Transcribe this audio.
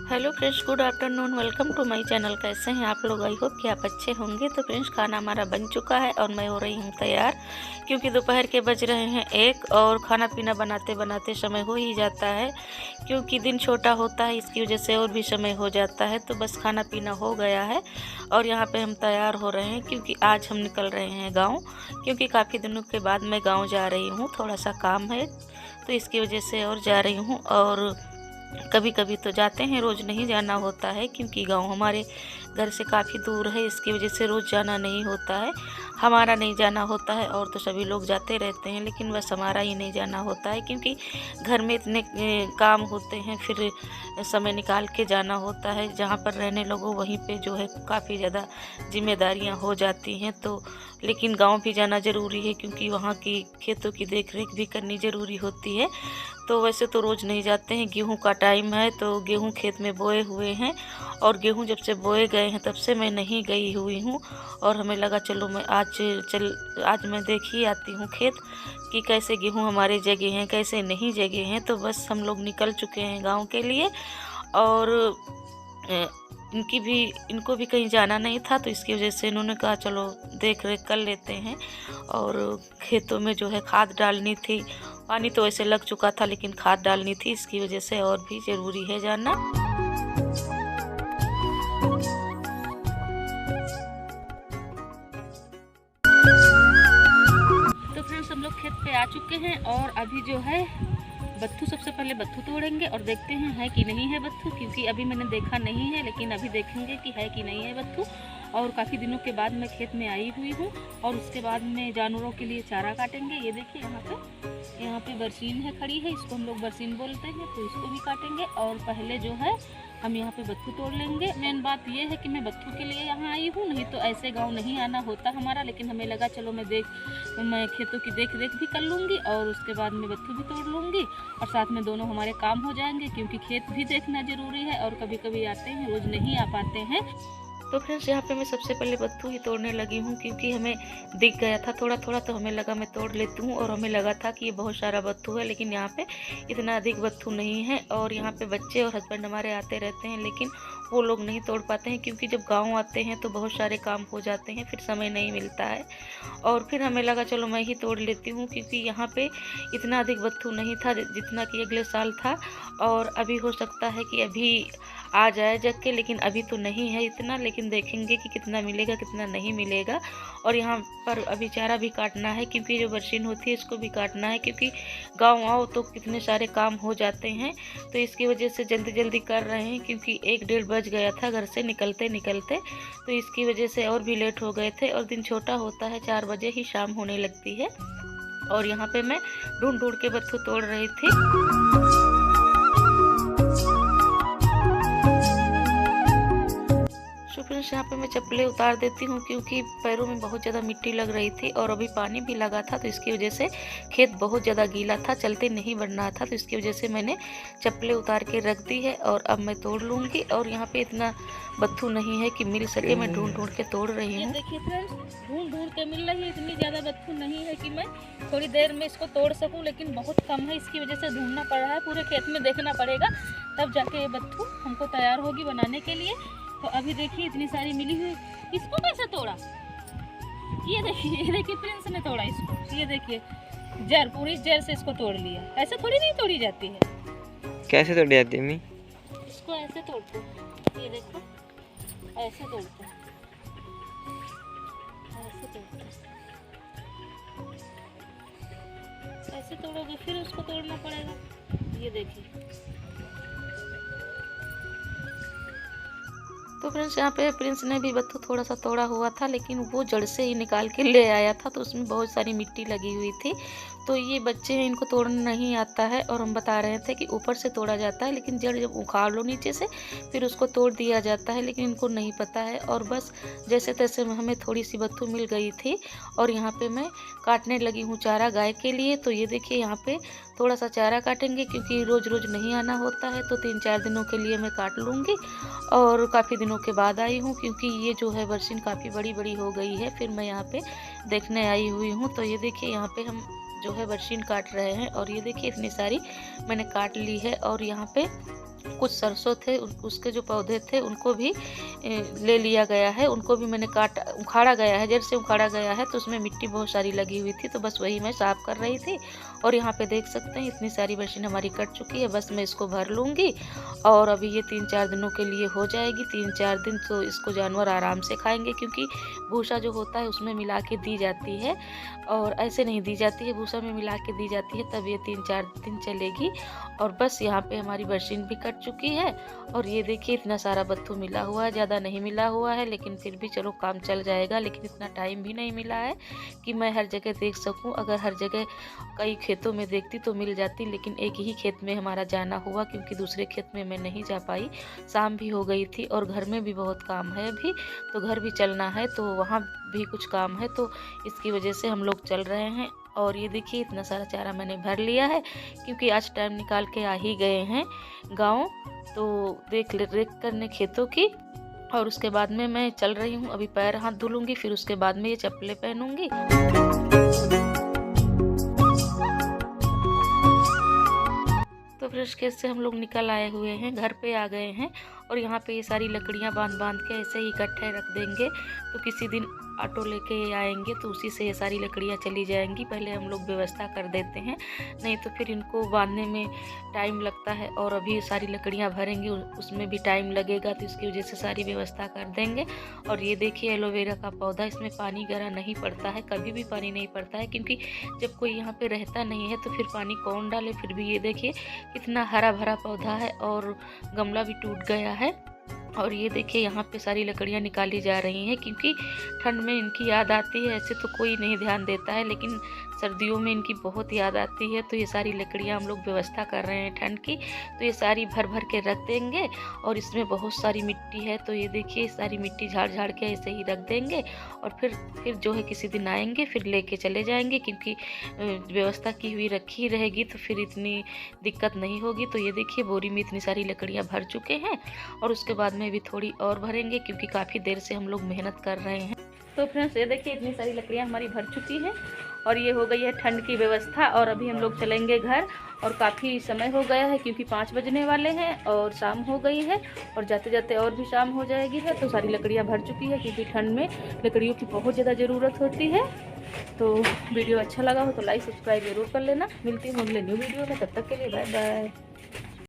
Hello friends, good afternoon. Welcome to my channel. कैसे हैं आप लोग? आई होप कि आप अच्छे होंगे। तो फ्रेंड्स, खाना हमारा बन चुका है और मैं हो रही हूँ तैयार, क्योंकि दोपहर के बज रहे हैं 1 और खाना पीना बनाते बनाते समय हो ही जाता है, क्योंकि दिन छोटा होता है, इसकी वजह से और भी समय हो जाता है। तो बस खाना पीना हो गया है और यहाँ पे हम तैयार हो रहे हैं, क्योंकि आज हम निकल रहे हैं गाँव, क्योंकि काफ़ी दिनों के बाद मैं गाँव जा रही हूँ। थोड़ा सा काम है तो इसकी वजह से और जा रही हूँ। और कभी कभी तो जाते हैं, रोज़ नहीं जाना होता है, क्योंकि गांव हमारे घर से काफ़ी दूर है, इसकी वजह से रोज़ जाना नहीं होता है। हमारा नहीं जाना होता है और तो सभी लोग जाते रहते हैं, लेकिन बस हमारा ही नहीं जाना होता है, क्योंकि घर में इतने काम होते हैं, फिर समय निकाल के जाना होता है। जहाँ पर रहने लगो वहीं पे जो है काफ़ी ज़्यादा जिम्मेदारियाँ हो जाती हैं। तो लेकिन गांव भी जाना ज़रूरी है, क्योंकि वहाँ की खेतों की देख रेख भी करनी ज़रूरी होती है। तो वैसे तो रोज़ नहीं जाते हैं, गेहूं का टाइम है तो गेहूं खेत में बोए हुए हैं, और गेहूं जब से बोए गए हैं तब से मैं नहीं गई हुई हूं। और हमें लगा चलो मैं आज मैं देख ही आती हूं खेत कि कैसे गेहूं हमारे जगे हैं, कैसे नहीं जगे हैं। तो बस हम लोग निकल चुके हैं गांव के लिए। और अ, इनको भी कहीं जाना नहीं था, तो इसकी वजह से इन्होंने कहा चलो देख रेख कर लेते हैं। और खेतों में जो है खाद डालनी थी, पानी तो ऐसे लग चुका था, लेकिन खाद डालनी थी, इसकी वजह से और भी ज़रूरी है जाना। तो फ्रेंड्स, हम लोग खेत पे आ चुके हैं और अभी जो है बत्थू, सबसे पहले बत्थू तोड़ेंगे और देखते हैं है कि नहीं है बत्थू, क्योंकि अभी मैंने देखा नहीं है, लेकिन अभी देखेंगे कि है कि नहीं है बत्थू। और काफ़ी दिनों के बाद मैं खेत में आई हुई हूँ, और उसके बाद में जानवरों के लिए चारा काटेंगे। ये देखिए यहाँ पे बरसीन है, खड़ी है, इसको हम लोग बरसीन बोलते हैं, तो इसको भी काटेंगे। और पहले जो है हम यहाँ पे बत्थू तोड़ लेंगे। मेन बात ये है कि मैं बत्थू के लिए यहाँ आई हूँ, नहीं तो ऐसे गाँव नहीं आना होता हमारा, लेकिन हमें लगा चलो मैं खेतों की देख रेख भी कर लूँगी और उसके बाद में बत्थू भी तोड़ लूँगी, और साथ में दोनों हमारे काम हो जाएंगे, क्योंकि खेत भी देखना ज़रूरी है। और कभी कभी आते हैं, रोज़ नहीं आ पाते हैं। तो फ्रेंड्स, यहाँ पे मैं सबसे पहले बत्थू ही तोड़ने लगी हूँ, क्योंकि हमें दिख गया था थोड़ा थोड़ा, तो हमें लगा मैं तोड़ लेती हूँ। और हमें लगा था कि ये बहुत सारा बत्थू है, लेकिन यहाँ पे इतना अधिक बत्थू नहीं है। और यहाँ पे बच्चे और हस्बैंड हमारे आते रहते हैं, लेकिन वो लोग नहीं तोड़ पाते हैं, क्योंकि जब गाँव आते हैं तो बहुत सारे काम हो जाते हैं, फिर समय नहीं मिलता है। और फिर हमें लगा चलो मैं ही तोड़ लेती हूँ, क्योंकि यहाँ पे इतना अधिक बत्थू नहीं था जितना कि अगले साल था। और अभी हो सकता है कि अभी आ जाए जग के, लेकिन अभी तो नहीं है इतना, लेकिन देखेंगे कि कितना मिलेगा कितना नहीं मिलेगा। और यहाँ पर अभी चारा भी काटना है, क्योंकि जो बरसीन होती है इसको भी काटना है, क्योंकि गांव आओ तो कितने सारे काम हो जाते हैं। तो इसकी वजह से जल्दी जल्दी कर रहे हैं, क्योंकि 1 डेढ़ बज गया था घर से निकलते निकलते, तो इसकी वजह से और भी लेट हो गए थे। और दिन छोटा होता है, 4 बजे ही शाम होने लगती है। और यहाँ पे मैं ढूंढ ढूंढ के बत्थू तोड़ रही थी। सो फ्रेंड्स, यहाँ पे मैं चप्पलें उतार देती हूँ, क्योंकि पैरों में बहुत ज़्यादा मिट्टी लग रही थी और अभी पानी भी लगा था, तो इसकी वजह से खेत बहुत ज़्यादा गीला था, चलते नहीं बढ़ रहा था, तो इसकी वजह से मैंने चप्पलें उतार के रख दी है। और अब मैं तोड़ लूँगी। और यहाँ पे इतना बत्थू नहीं है कि मिल सके, मैं ढूंढ ढूंढ के तोड़ रही हूँ। देखिए फ्रेंड्स, ढूंढ ढूंढ के मिल रही है, इतनी ज़्यादा बत्थू नहीं है कि मैं थोड़ी देर में इसको तोड़ सकूँ, लेकिन बहुत कम है, इसकी वजह से ढूंढना पड़ रहा है, पूरे खेत में देखना पड़ेगा, तब जाके ये बत्थू हमको तैयार होगी बनाने के लिए। तो अभी देखिए इतनी सारी मिली हुई, इसको कैसे तोड़ा? ये देखिए प्रिंस ने तोड़ा इसको, ये देखिए जड़, पूरी जड़ से इसको तोड़ लिया। ऐसे थोड़ी नहीं तोड़ी जाती है। कैसे तोड़ी जाती है? इसको ऐसे तोड़ते, ये देखो ऐसे तोड़ते, ऐसे तोड़ते, ऐसे तोड़ोगे फिर उसको तोड़ना पड़ेगा। ये देखिए। तो फ्रेंड्स, यहाँ पे प्रिंस ने भी बत्थू थोड़ा सा तोड़ा हुआ था, लेकिन वो जड़ से ही निकाल के ले आया था, तो उसमें बहुत सारी मिट्टी लगी हुई थी। तो ये बच्चे हैं, इनको तोड़ना नहीं आता है, और हम बता रहे थे कि ऊपर से तोड़ा जाता है, लेकिन जड़ जब उखाड़ लो नीचे से फिर उसको तोड़ दिया जाता है, लेकिन इनको नहीं पता है। और बस जैसे तैसे हमें थोड़ी सी बत्थू मिल गई थी, और यहाँ पे मैं काटने लगी हूँ चारा गाय के लिए। तो ये देखिए यहाँ पे थोड़ा सा चारा काटेंगे, क्योंकि रोज़ रोज़ नहीं आना होता है, तो 3-4 दिनों के लिए मैं काट लूँगी। और काफ़ी दिनों के बाद आई हूँ, क्योंकि ये जो है बरसीन काफ़ी बड़ी बड़ी हो गई है, फिर मैं यहाँ पे देखने आई हुई हूँ। तो ये देखिए यहाँ पे हम जो है बरसीन काट रहे हैं, और ये देखिए इतनी सारी मैंने काट ली है। और यहाँ पे कुछ सरसों थे उसके जो पौधे थे उनको भी ले लिया गया है, उनको भी मैंने उखाड़ा गया है, जड़ से उखाड़ा गया है। तो उसमें मिट्टी बहुत सारी लगी हुई थी, तो बस वही मैं साफ़ कर रही थी। और यहाँ पे देख सकते हैं इतनी सारी बरसीन हमारी कट चुकी है। बस मैं इसको भर लूँगी और अभी ये 3-4 दिनों के लिए हो जाएगी। 3-4 दिन तो इसको जानवर आराम से खाएंगे, क्योंकि भूसा जो होता है उसमें मिला के दी जाती है और ऐसे नहीं दी जाती है, भूसा में मिला के दी जाती है, तब ये 3-4 दिन चलेगी। और बस यहाँ पे हमारी बरसीन भी कट चुकी है। और ये देखिए इतना सारा बत्थू मिला हुआ है, ज़्यादा नहीं मिला हुआ है, लेकिन फिर भी चलो काम चल जाएगा। लेकिन इतना टाइम भी नहीं मिला है कि मैं हर जगह देख सकूं। अगर हर जगह कई खेतों में देखती तो मिल जाती, लेकिन एक ही खेत में हमारा जाना हुआ, क्योंकि दूसरे खेत में मैं नहीं जा पाई। शाम भी हो गई थी और घर में भी बहुत काम है अभी, तो घर भी चलना है, तो वहाँ भी कुछ काम है, तो इसकी वजह से हम लोग चल रहे हैं। और ये देखिए इतना सारा चारा मैंने भर लिया है, क्योंकि आज टाइम निकाल के आ ही गए हैं गाँव, तो देख करने खेतों की। और उसके बाद में मैं चल रही हूँ, अभी पैर हाथ धुलूंगी, फिर उसके बाद में ये चप्पलें पहनूंगी। तो फ्रेश खेत से हम लोग निकल आए हुए हैं, घर पे आ गए हैं। और यहाँ पे ये सारी लकड़ियाँ बांध के ऐसे ही इकट्ठे रख देंगे, तो किसी दिन ऑटो लेके आएंगे तो उसी से ये सारी लकड़ियाँ चली जाएंगी। पहले हम लोग व्यवस्था कर देते हैं, नहीं तो फिर इनको बांधने में टाइम लगता है, और अभी सारी लकड़ियाँ भरेंगे उसमें भी टाइम लगेगा, तो इसकी वजह से सारी व्यवस्था कर देंगे। और ये देखिए एलोवेरा का पौधा, इसमें पानी गरा नहीं पड़ता है, कभी भी पानी नहीं पड़ता है, क्योंकि जब कोई यहाँ पे रहता नहीं है तो फिर पानी कौन डाले। फिर भी ये देखिए कितना हरा भरा पौधा है, और गमला भी टूट गया है। और ये देखिए यहाँ पे सारी लकड़ियाँ निकाली जा रही हैं, क्योंकि ठंड में इनकी याद आती है। ऐसे तो कोई नहीं ध्यान देता है, लेकिन सर्दियों में इनकी बहुत याद आती है। तो ये सारी लकड़ियाँ हम लोग व्यवस्था कर रहे हैं ठंड की, तो ये सारी भर भर के रख देंगे। और इसमें बहुत सारी मिट्टी है, तो ये देखिए सारी मिट्टी झाड़ झाड़ के ऐसे ही रख देंगे। और फिर जो है किसी दिन आएंगे, फिर लेके चले जाएंगे, क्योंकि व्यवस्था की हुई रखी रहेगी तो फिर इतनी दिक्कत नहीं होगी। तो ये देखिए बोरी में इतनी सारी लकड़ियाँ भर चुके हैं, और उसके बाद में भी थोड़ी और भरेंगे, क्योंकि काफ़ी देर से हम लोग मेहनत कर रहे हैं। तो फ्रेंड्स ये देखिए इतनी सारी लकड़ियाँ हमारी भर चुकी हैं, और ये हो गई है ठंड की व्यवस्था। और अभी हम लोग चलेंगे घर, और काफ़ी समय हो गया है, क्योंकि 5 बजने वाले हैं और शाम हो गई है, और जाते जाते और भी शाम हो जाएगी है। तो सारी लकड़ियाँ भर चुकी है, क्योंकि ठंड में लकड़ियों की बहुत ज़्यादा ज़रूरत होती है। तो वीडियो अच्छा लगा हो तो लाइक सब्सक्राइब ज़रूर कर लेना। मिलती हूँ अगले न्यू वीडियो में, तब तक के लिए बाय बाय।